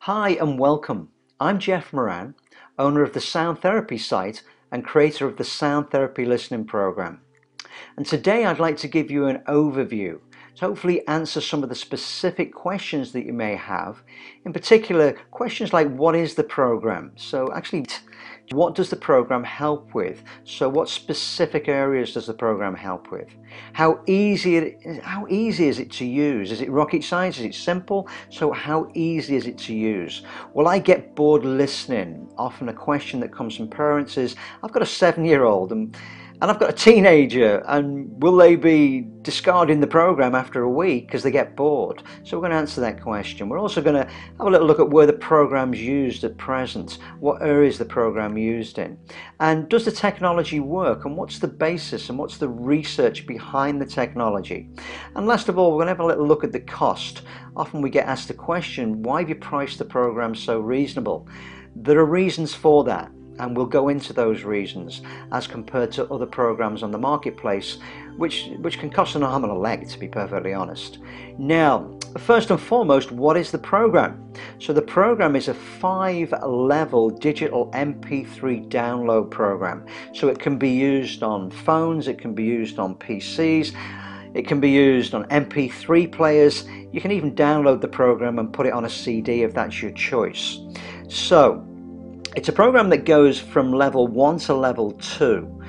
Hi and welcome. I'm Jeff Moran, owner of the Sound Therapy site and creator of the Sound Therapy Listening Program. And today I'd like to give you an overview to hopefully answer some of the specific questions that you may have. In particular, questions like what is the program? So actually, what does the program help with? So what specific areas does the program help with? How easy is it to use? Is it rocket science? Is it simple? So how easy is it to use? Well, I get bored listening. Often a question that comes from parents is, I've got a 7-year-old and I've got a teenager, and will they be discarding the program after a week because they get bored? So we're going to answer that question. We're also going to have a little look at where the program's used at present, what areas the program used in, and does the technology work, and what's the basis and what's the research behind the technology. And last of all, we're going to have a little look at the cost. Often we get asked the question, why have you priced the program so reasonable? There are reasons for that, and we'll go into those reasons as compared to other programs on the marketplace which can cost an arm and a leg, to be perfectly honest. Now, first and foremost, what is the program? So the program is a 5-level digital MP3 download program. So it can be used on phones, it can be used on PCs, it can be used on MP3 players. You can even download the program and put it on a CD if that's your choice. So it's a program that goes from level 1 to level 2.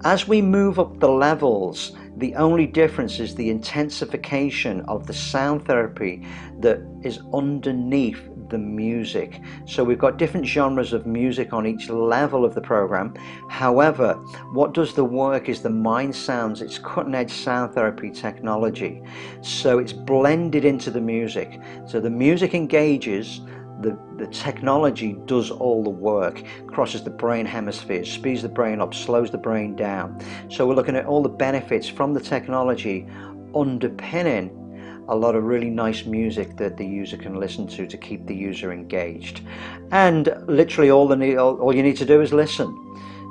As we move up the levels, the only difference is the intensification of the sound therapy that is underneath the music. So we've got different genres of music on each level of the program. However, what does the work is the MindSounds. It's cutting edge sound therapy technology. So it's blended into the music. So the music engages, the technology does all the work, crosses the brain hemispheres, speeds the brain up, slows the brain down. So we're looking at all the benefits from the technology underpinning a lot of really nice music that the user can listen to keep the user engaged. And literally all you need to do is listen.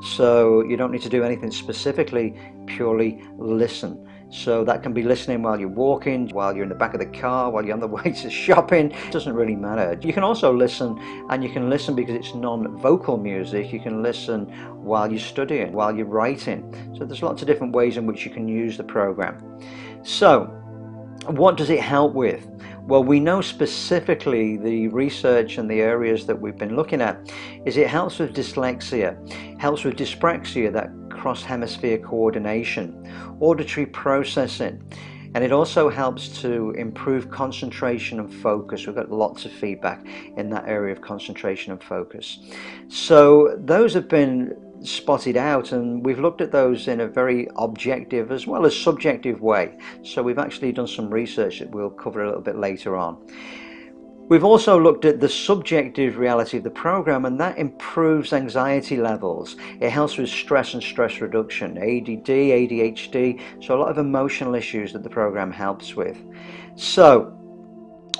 So you don't need to do anything specifically, purely listen. So that can be listening while you're walking, while you're in the back of the car, while you're on the way to shopping. It doesn't really matter. You can also listen, and you can listen because it's non-vocal music. You can listen while you're studying, while you're writing. So there's lots of different ways in which you can use the program. So what does it help with? Well, we know specifically the research and the areas that we've been looking at is it helps with dyslexia, helps with dyspraxia, that cross-hemisphere coordination, auditory processing, and it also helps to improve concentration and focus. We've got lots of feedback in that area of concentration and focus. So those have been spotted out, and we've looked at those in a very objective as well as subjective way. So we've actually done some research that we'll cover a little bit later on. We've also looked at the subjective reality of the program, and that improves anxiety levels. It helps with stress and stress reduction, ADD, ADHD, so a lot of emotional issues that the program helps with. So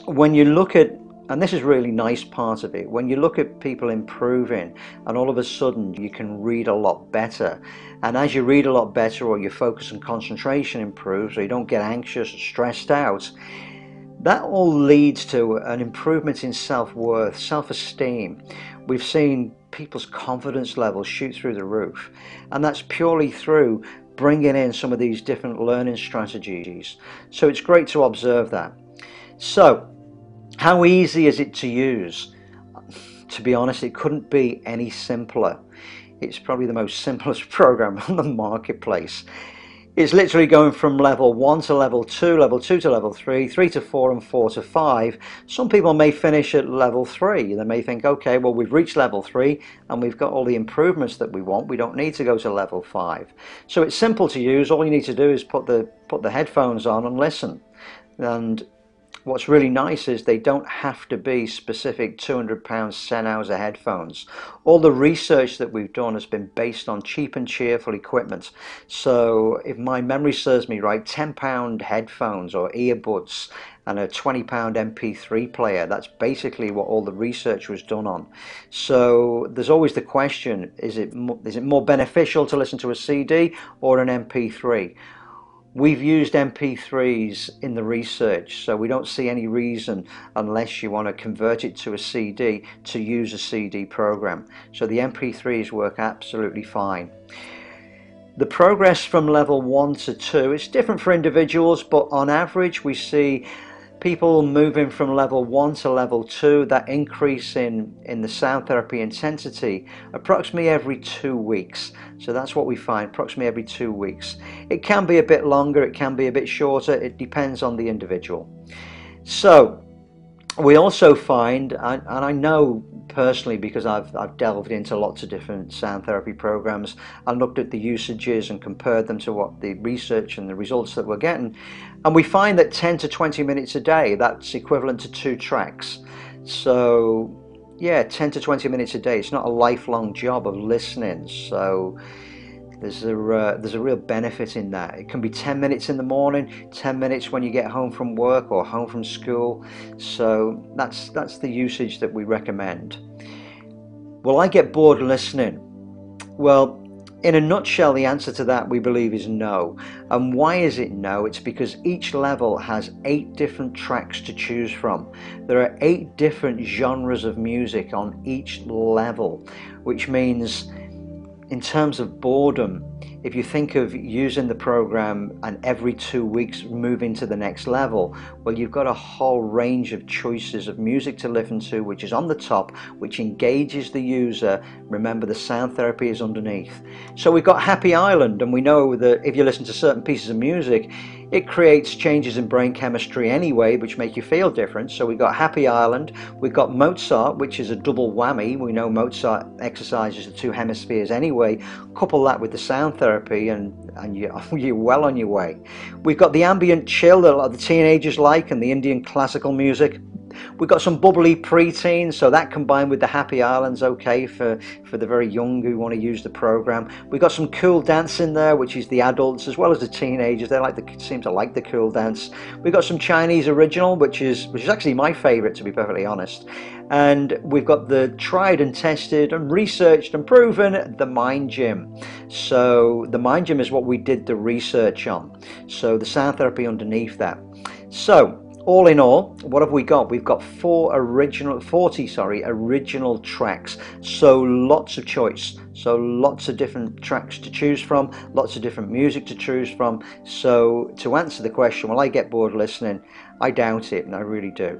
when you look at, and this is really nice part of it, when you look at people improving and all of a sudden you can read a lot better, and as you read a lot better, or your focus and concentration improves, or you don't get anxious or stressed out, that all leads to an improvement in self-worth, self-esteem. We've seen people's confidence levels shoot through the roof, and that's purely through bringing in some of these different learning strategies. So it's great to observe that. So how easy is it to use? To be honest, it couldn't be any simpler. It's probably the most simplest program on the marketplace. It's literally going from level 1 to level 2, level 2 to level 3, 3 to 4, and 4 to 5. Some people may finish at level 3. They may think, okay, well, we've reached level 3 and we've got all the improvements that we want. We don't need to go to level 5. So it's simple to use. All you need to do is put the headphones on and listen. And what's really nice is they don't have to be specific £200 Sennheiser headphones. All the research that we've done has been based on cheap and cheerful equipment. So if my memory serves me right, £10 headphones or earbuds and a £20 MP3 player, that's basically what all the research was done on. So there's always the question, is it more beneficial to listen to a CD or an MP3? We've used MP3s in the research, so we don't see any reason, unless you want to convert it to a CD, to use a CD program. So the MP3s work absolutely fine. The progress from level 1 to 2 is different for individuals, but on average we see people moving from level 1 to level 2, that increase in the sound therapy intensity approximately every 2 weeks. So that's what we find, approximately every 2 weeks. It can be a bit longer, it can be a bit shorter, it depends on the individual. So we also find, and I know personally because I've delved into lots of different sound therapy programs and looked at the usages and compared them to what the research and the results that we're getting, and we find that 10 to 20 minutes a day, that's equivalent to 2 tracks. So yeah, 10 to 20 minutes a day. It's not a lifelong job of listening, so there's a real benefit in that. It can be 10 minutes in the morning, 10 minutes when you get home from work or home from school. So that's the usage that we recommend. Will I get bored listening? Well, in a nutshell, the answer to that, we believe, is no. And why is it no? It's because each level has 8 different tracks to choose from. There are 8 different genres of music on each level, which means in terms of boredom, if you think of using the program and every 2 weeks moving to the next level, well, you've got a whole range of choices of music to listen to, which is on the top, which engages the user. Remember, the sound therapy is underneath. So we've got Happy Island, and we know that if you listen to certain pieces of music, it creates changes in brain chemistry anyway, which make you feel different. So we've got Happy Island, we've got Mozart, which is a double whammy. We know Mozart exercises the 2 hemispheres anyway. Couple that with the sound therapy and you're well on your way. We've got the ambient chill that a lot of the teenagers like, and the Indian classical music. We've got some bubbly preteens, so that combined with the Happy Island's okay for the very young who want to use the program. We've got some cool dance in there, which is the adults as well as the teenagers. They seem to like the cool dance. We've got some Chinese original, which is actually my favorite, to be perfectly honest. And we've got the tried and tested and researched and proven, the Mind Gym. So the Mind Gym is what we did the research on. So the sound therapy underneath that. So all in all, what have we got? We've got 40 original tracks. So lots of choice. So lots of different tracks to choose from, lots of different music to choose from. So to answer the question, will I get bored listening? I doubt it, and I really do.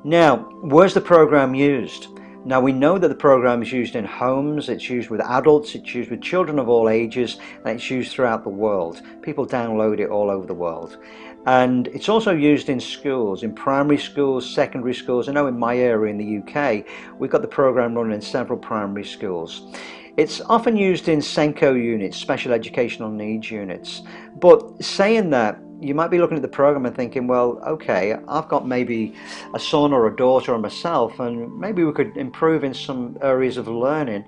Now, where's the program used? Now, we know that the program is used in homes, it's used with adults, it's used with children of all ages, and it's used throughout the world. People download it all over the world. And it's also used in schools, in primary schools, secondary schools. I know in my area in the UK, we've got the program running in several primary schools. It's often used in SENCO units, special educational needs units. But saying that, you might be looking at the program and thinking, well, okay, I've got maybe a son or a daughter or myself, and maybe we could improve in some areas of learning.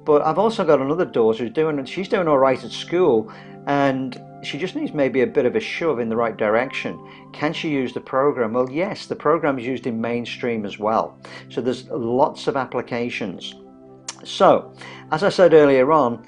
But I've also got another daughter she's doing all right at school, and she just needs maybe a bit of a shove in the right direction. Can she use the program? Well, yes, the program is used in mainstream as well. So there's lots of applications. So, as I said earlier on,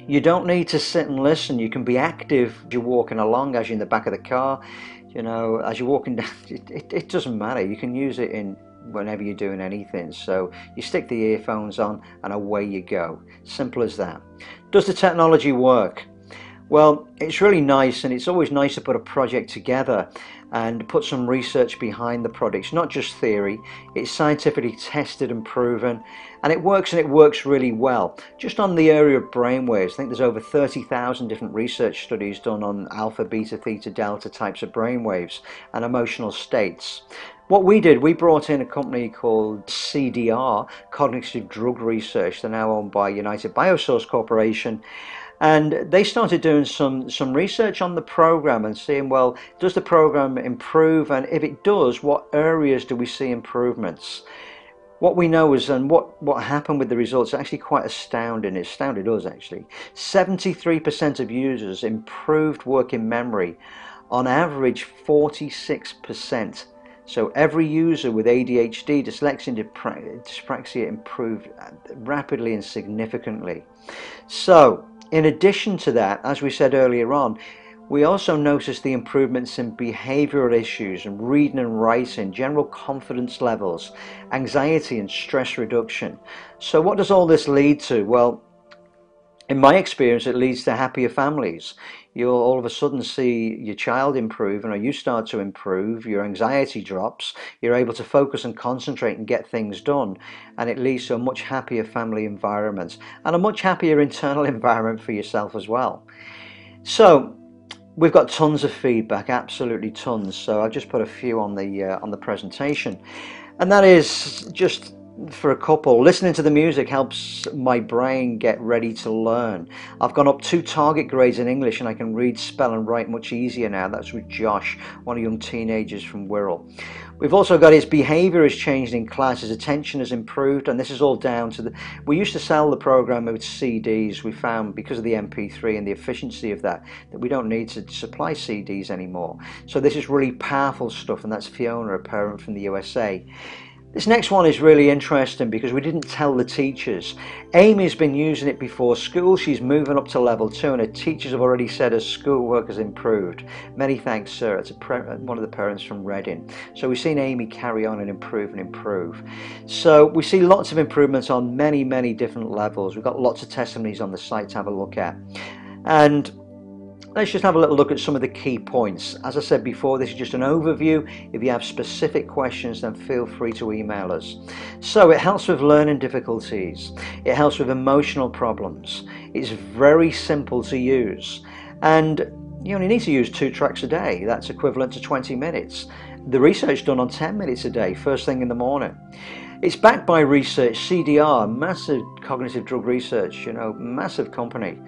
you don't need to sit and listen. You can be active as you're walking along, as you're in the back of the car, you know, as you're walking down. It doesn't matter. You can use it in whenever you're doing anything. So you stick the earphones on and away you go. Simple as that. Does the technology work? Well, it's really nice, and it's always nice to put a project together and put some research behind the product. It's not just theory, it's scientifically tested and proven, and it works really well. Just on the area of brainwaves, I think there's over 30,000 different research studies done on alpha, beta, theta, delta types of brainwaves and emotional states. What we did, we brought in a company called CDR, Cognitive Drug Research. They're now owned by United Biosource Corporation. And they started doing some research on the program and seeing, well, does the program improve? And if it does, what areas do we see improvements? What we know is, and what happened with the results, is actually quite astounding. It astounded us, actually. 73% of users improved working memory, on average 46%. So every user with ADHD, dyslexia, and dyspraxia improved rapidly and significantly. So in addition to that, as we said earlier on, We also noticed the improvements in behavioral issues and reading and writing, general confidence levels, anxiety and stress reduction. So what does all this lead to? Well, in my experience, it leads to happier families. You'll all of a sudden see your child improve, and you start to improve, your anxiety drops, you're able to focus and concentrate and get things done, and it leads to a much happier family environment and a much happier internal environment for yourself as well. So we've got tons of feedback, absolutely tons. So I've just put a few on the presentation, and that is just for a couple. Listening to the music helps my brain get ready to learn. I've gone up 2 target grades in English, and I can read, spell and write much easier now. That's with Josh, one of the young teenagers from Wirral. We've also got his behaviour has changed in class, his attention has improved, and this is all down to we used to sell the program with CDs. We found because of the MP3 and the efficiency of that we don't need to supply CDs anymore. So this is really powerful stuff, and that's Fiona, a parent from the USA. This next one is really interesting because we didn't tell the teachers. Amy's been using it before school. She's moving up to level 2, and her teachers have already said her schoolwork has improved. Many thanks, sir. It's one of the parents from Reading. So we've seen Amy carry on and improve and improve. So we see lots of improvements on many, many different levels. We've got lots of testimonies on the site to have a look at. And let's just have a little look at some of the key points. As I said before, this is just an overview. If you have specific questions, then feel free to email us. So it helps with learning difficulties. It helps with emotional problems. It's very simple to use. And you only need to use 2 tracks a day. That's equivalent to 20 minutes. The research done on 10 minutes a day, first thing in the morning. It's backed by research, CDR, massive cognitive drug research, massive company.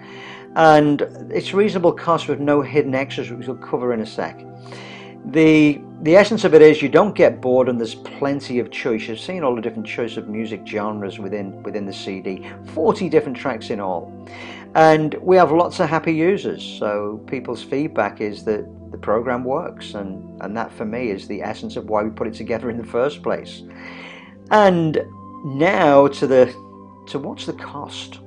And it's reasonable cost with no hidden extras, which we'll cover in a sec. The essence of it is you don't get bored, and there's plenty of choice. You've seen all the different choice of music genres within the CD, 40 different tracks in all. And we have lots of happy users, so people's feedback is that the program works, and that for me is the essence of why we put it together in the first place. And now to what's the cost?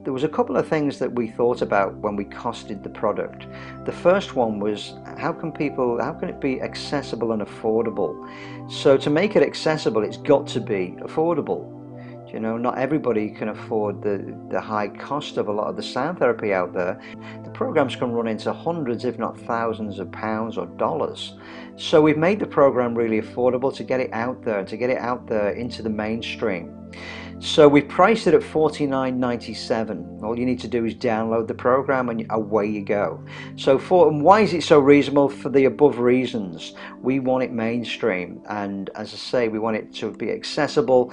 There was a couple of things that we thought about when we costed the product. The first one was how can it be accessible and affordable? So to make it accessible, it's got to be affordable. Not everybody can afford the high cost of a lot of the sound therapy out there. The programs can run into hundreds, if not thousands of pounds or dollars. So we've made the program really affordable to get it out there, and to get it out there into the mainstream. So we priced it at $49.97. All you need to do is download the program and away you go. So why is it so reasonable? For the above reasons. We want it mainstream, and as I say, we want it to be accessible.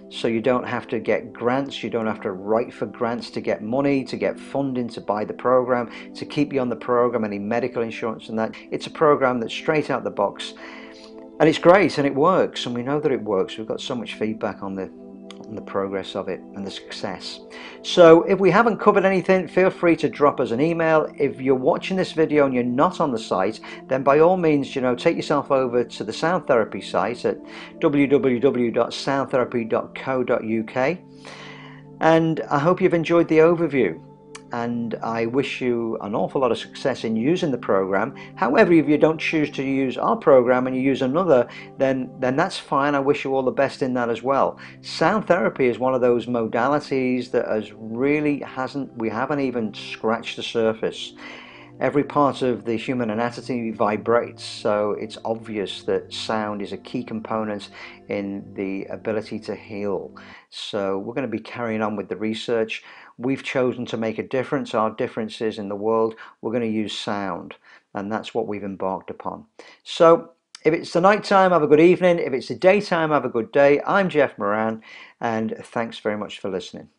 So you don't have to get grants, you don't have to write for grants to get money, to get funding to buy the program, to keep you on the program, any medical insurance and that. It's a program that's straight out the box, and it's great, and it works, and we know that it works. We've got so much feedback on the progress of it and the success. So if we haven't covered anything, feel free to drop us an email. If you're watching this video and you're not on the site, then by all means, take yourself over to the Sound Therapy site at www.soundtherapy.co.uk, and I hope you've enjoyed the overview. And I wish you an awful lot of success in using the program. However, if you don't choose to use our program and you use another, then that's fine. I wish you all the best in that as well. Sound therapy is one of those modalities that we haven't even scratched the surface. Every part of the human anatomy vibrates, so it's obvious that sound is a key component in the ability to heal. So we're going to be carrying on with the research. We've chosen to make a difference. Our difference is in the world. We're going to use sound, and that's what we've embarked upon. So if it's the night time, have a good evening. If it's the daytime, have a good day. I'm Jeff Moran, and thanks very much for listening.